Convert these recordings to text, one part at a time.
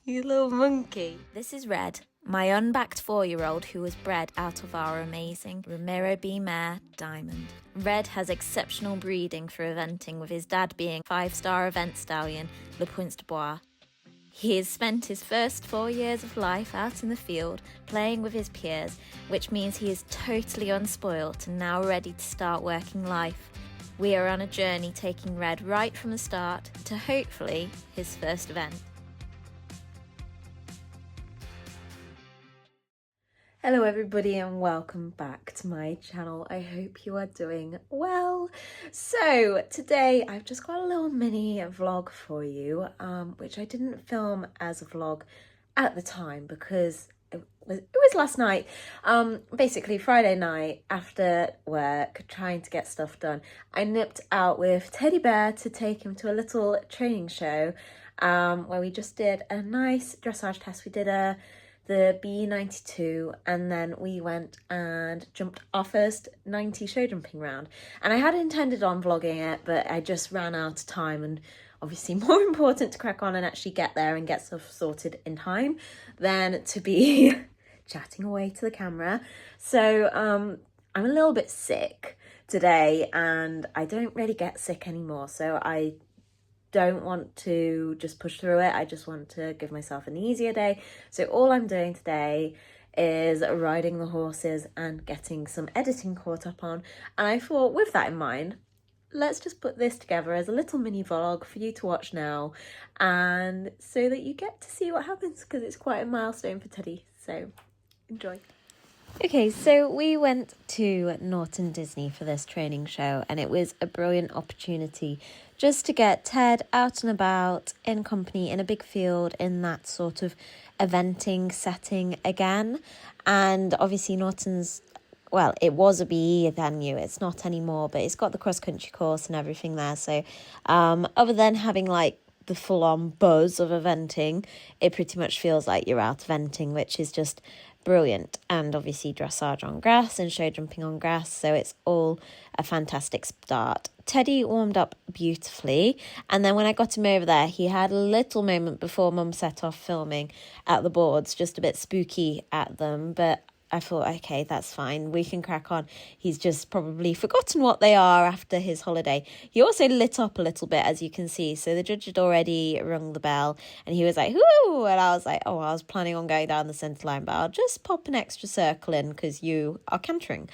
You little monkey. This is Red, my unbacked 4-year-old who was bred out of our amazing Ramiro B mare, Diamond. Red has exceptional breeding for eventing, with his dad being 5-star event stallion Le Pointe de Bois. He has spent his first 4 years of life out in the field, playing with his peers, which means he is totally unspoilt and now ready to start working life. We are on a journey taking Red right from the start to hopefully his first event. Hello everybody and welcome back to my channel. I hope you are doing well. So today I've just got a little mini vlog for you, which I didn't film as a vlog at the time because it was last night, basically Friday night after work, trying to get stuff done. I nipped out with Teddy Bear to take him to a little training show where we just did a nice dressage test. We did the B92 and then we went and jumped our first 90 show jumping round, and I had intended on vlogging it, but I just ran out of time, and obviously more important to crack on and actually get there and get stuff sorted in time than to be chatting away to the camera. So I'm a little bit sick today and I don't really get sick anymore, so I don't want to just push through it. I just want to give myself an easier day. So all I'm doing today is riding the horses and getting some editing caught up on. And I thought, with that in mind, let's just put this together as a little mini vlog for you to watch now, and so that you get to see what happens, because it's quite a milestone for Teddy. So enjoy. Okay, so we went to Norton Disney for this training show, and it was a brilliant opportunity just to get Ted out and about in company in a big field in that sort of eventing setting again. And obviously Norton's, well, it was a BE venue, it's not anymore, but it's got the cross-country course and everything there. So other than having like the full-on buzz of eventing, it pretty much feels like you're out eventing, which is just brilliant. And obviously dressage on grass and show jumping on grass, so it's all a fantastic start. Teddy warmed up beautifully, and then when I got him over there, he had a little moment before Mum set off filming at the boards, just a bit spooky at them, but I thought, okay, that's fine, we can crack on. He's just probably forgotten what they are after his holiday. He also lit up a little bit, as you can see, so the judge had already rung the bell and he was like, whoo, and I was like, oh, I was planning on going down the centre line, but I'll just pop an extra circle in because you are cantering.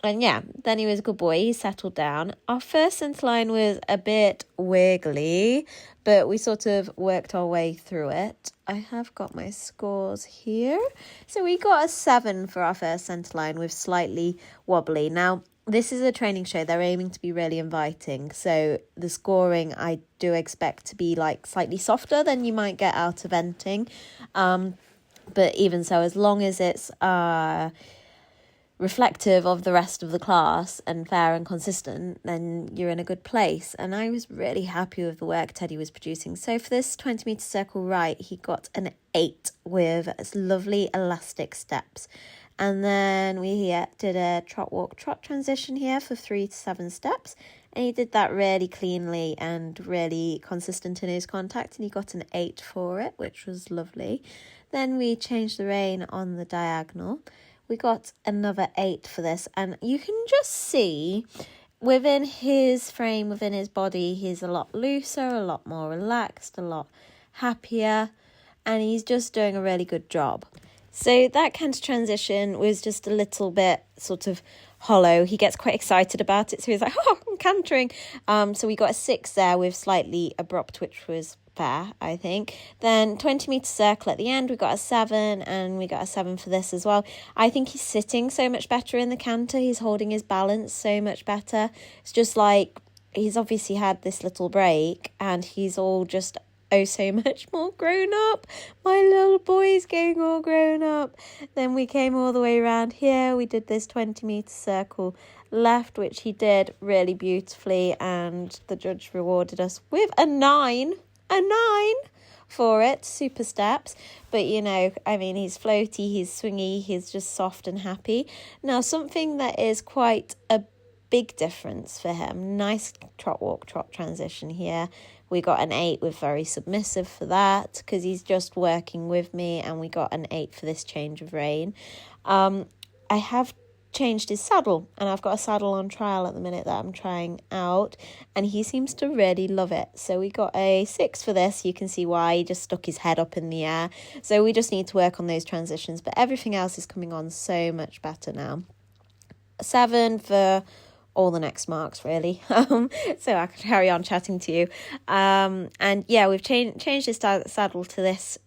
And yeah, then he was a good boy, he settled down. Our first centre line was a bit wiggly, but we sort of worked our way through it. I have got my scores here. So we got a 7 for our first centre line with slightly wobbly. Now, this is a training show, they're aiming to be really inviting, so the scoring I do expect to be like slightly softer than you might get out of eventing. But even so, as long as it's reflective of the rest of the class and fair and consistent, then you're in a good place. And I was really happy with the work Teddy was producing. So for this 20-metre circle right, he got an 8 with lovely elastic steps. And then we did a trot walk trot transition here for 3 to 7 steps, and he did that really cleanly and really consistent in his contact, and he got an 8 for it, which was lovely. Then we changed the rein on the diagonal. We got another 8 for this, and you can just see within his frame, within his body, he's a lot looser, a lot more relaxed, a lot happier, and he's just doing a really good job. So that canter transition was just a little bit sort of hollow. He gets quite excited about it, so he's like, oh, I'm cantering. So we got a 6 there with slightly abrupt, which was fair, I think. Then 20-metre circle at the end, we got a 7, and we got a 7 for this as well. I think he's sitting so much better in the canter. He's holding his balance so much better. It's just like he's obviously had this little break, and he's all just so much more grown up. My little boy's getting all grown up. Then we came all the way around here. We did this 20-metre circle left, which he did really beautifully, and the judge rewarded us with a 9 for it. Super steps. But you know, I mean, he's floaty, he's swingy, he's just soft and happy. Now, something that is quite a big difference for him, nice trot walk trot transition here We got an 8 with very submissive for that, because he's just working with me, and we got an 8 for this change of rein. I have changed his saddle, and I've got a saddle on trial at the minute that I'm trying out, and he seems to really love it. So we got a 6 for this. You can see why. He just stuck his head up in the air. So we just need to work on those transitions, but everything else is coming on so much better now. 7 for all the next marks, really. So I can carry on chatting to you. And yeah, we've changed his saddle to this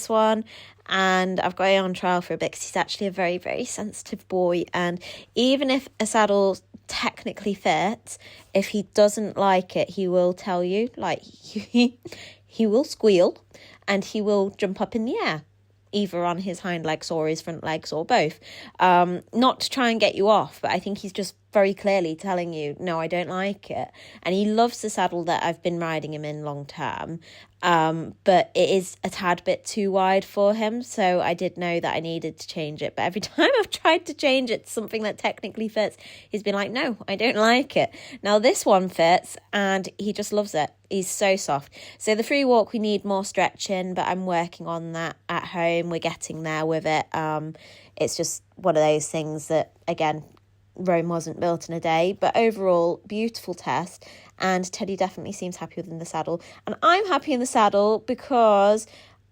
one, and I've got it on trial for a bit because he's actually a very, very sensitive boy. And even if a saddle technically fits, if he doesn't like it, he will tell you. Like, he will squeal, and he will jump up in the air, either on his hind legs or his front legs or both. Not to try and get you off, but I think he's just very clearly telling you, no, I don't like it. And he loves the saddle that I've been riding him in long term, but it is a tad bit too wide for him, so I did know that I needed to change it. But every time I've tried to change it to something that technically fits, he's been like, no, I don't like it. Now this one fits, and he just loves it. He's so soft. So the free walk, we need more stretching, but I'm working on that at home. We're getting there with it. It's just one of those things that, again, Rome wasn't built in a day. But overall, beautiful test, and Teddy definitely seems happy within the saddle, and I'm happy in the saddle because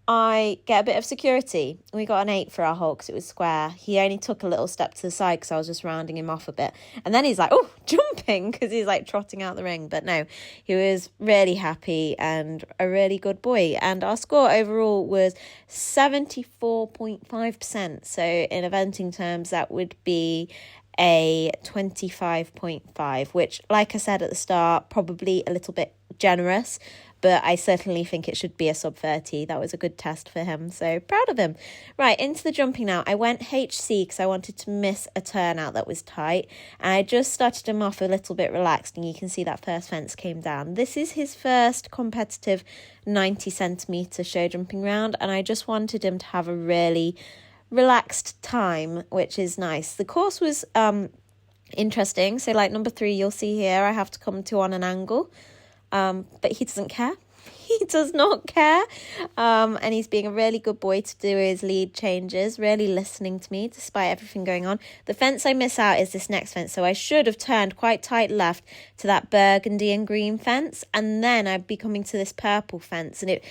I get a bit of security. We got an 8 for our hole because it was square. He only took a little step to the side because I was just rounding him off a bit, and then he's like, oh, jumping, because he's like trotting out the ring. But no, he was really happy and a really good boy, and our score overall was 74.5%. So in eventing terms, that would be a 25.5, which, like I said at the start, probably a little bit generous, but I certainly think it should be a sub 30. That was a good test for him, so proud of him. Right, into the jumping now. I went HC because I wanted to miss a turnout that was tight, and I just started him off a little bit relaxed, and you can see that first fence came down. This is his first competitive 90 centimetre show jumping round, and I just wanted him to have a really relaxed time, which is nice. The course was interesting. So like number 3, you'll see here, I have to come to on an angle, but he doesn't care. He does not care, and he's being a really good boy to do his lead changes, really listening to me despite everything going on. The fence I miss out is this next fence, so I should have turned quite tight left to that burgundy and green fence, and then I'd be coming to this purple fence, and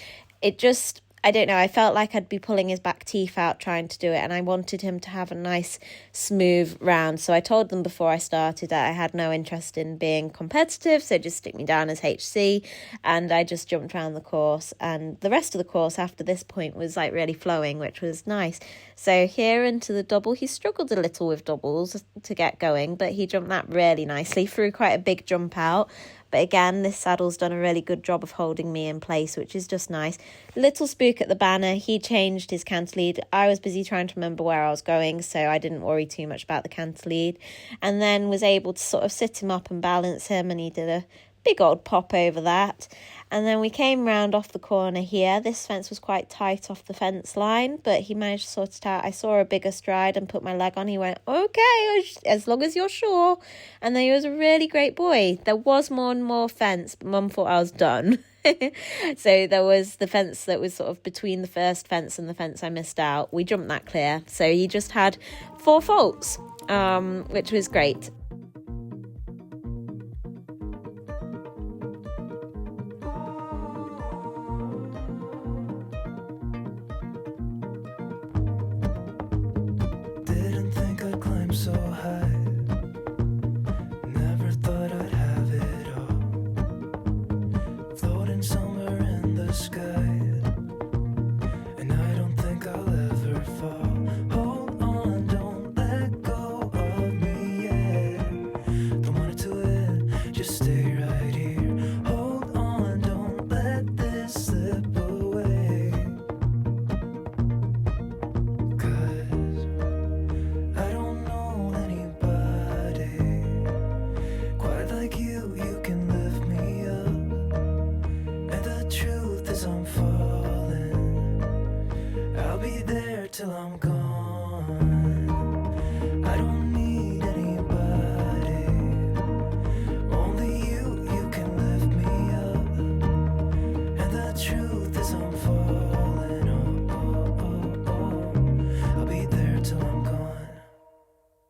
it just, I don't know, I felt like I'd be pulling his back teeth out trying to do it, and I wanted him to have a nice smooth round. So I told them before I started that I had no interest in being competitive, so just stick me down as HC, and I just jumped around the course, and the rest of the course after this point was like really flowing, which was nice. So here into the double, he struggled a little with doubles to get going, but he jumped that really nicely, threw quite a big jump out. But again, this saddle's done a really good job of holding me in place, which is just nice. Little spook at the banner. He changed his canter lead. I was busy trying to remember where I was going, so I didn't worry too much about the canter lead. And then was able to sort of sit him up and balance him, and he did a big old pop over that. And then we came round off the corner here. This fence was quite tight off the fence line, but he managed to sort it out. I saw a bigger stride and put my leg on. He went, okay, as long as you're sure. And then he was a really great boy. There was more and more fence, but Mum thought I was done. So there was the fence that was sort of between the first fence and the fence I missed out. We jumped that clear. So he just had 4 faults, which was great. So high, never thought I'd have it all, floating somewhere in the sky, and I don't think I'll ever fall. Hold on, don't let go of me yet, don't want it to end, just stay right here. Hold on, don't let this slip away, 'cause I don't you can lift me up, and the truth is I'm falling.